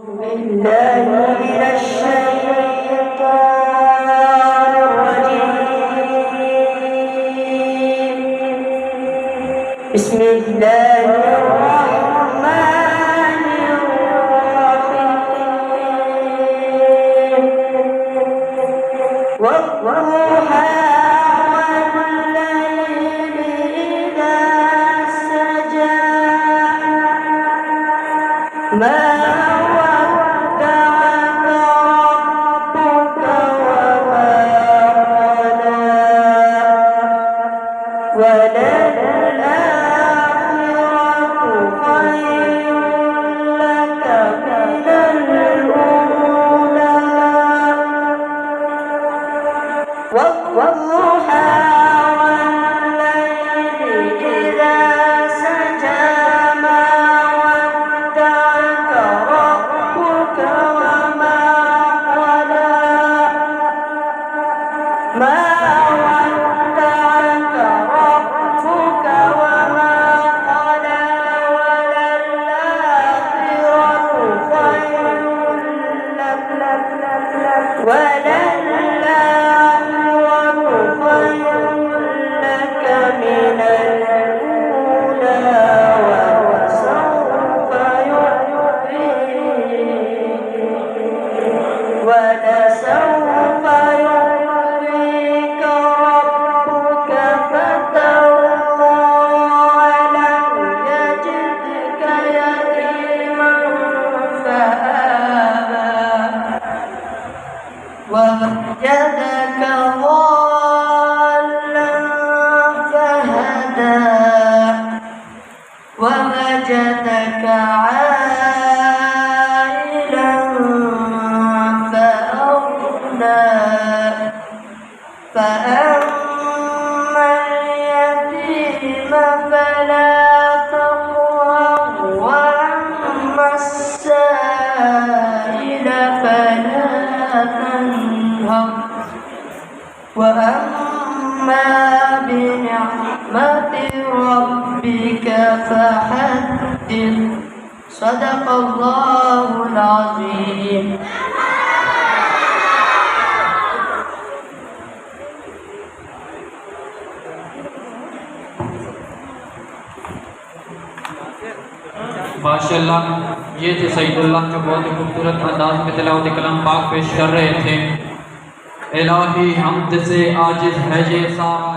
بالله من الشيطان الرجيم. بسم الله الرحمن الرحيم. والضحى والليل إذا سجى ما والضحى والليل إذا سجى ما ودعك ربك وما قلى ما ودعك ربك وما قلى وللآخرة خير لك من الأولى ولسوف يعطيك ربك فترضى ألم يجدك يتيما فآوى ووجدك ووجدك عائلا فأغنى فأما اليتيم فلا تقهر وأما السائل فلا تنهر وأما بنعمة ربك فحدث. صدق الله العظيم. माशाअल्लाह, ये थे सईदुल्लाह जो बहुत ही खूबसूरत अंदाज में तिलावत कलाम पाक पेश कर रहे थे। इलाही हमद से आजिज़ है ये सारा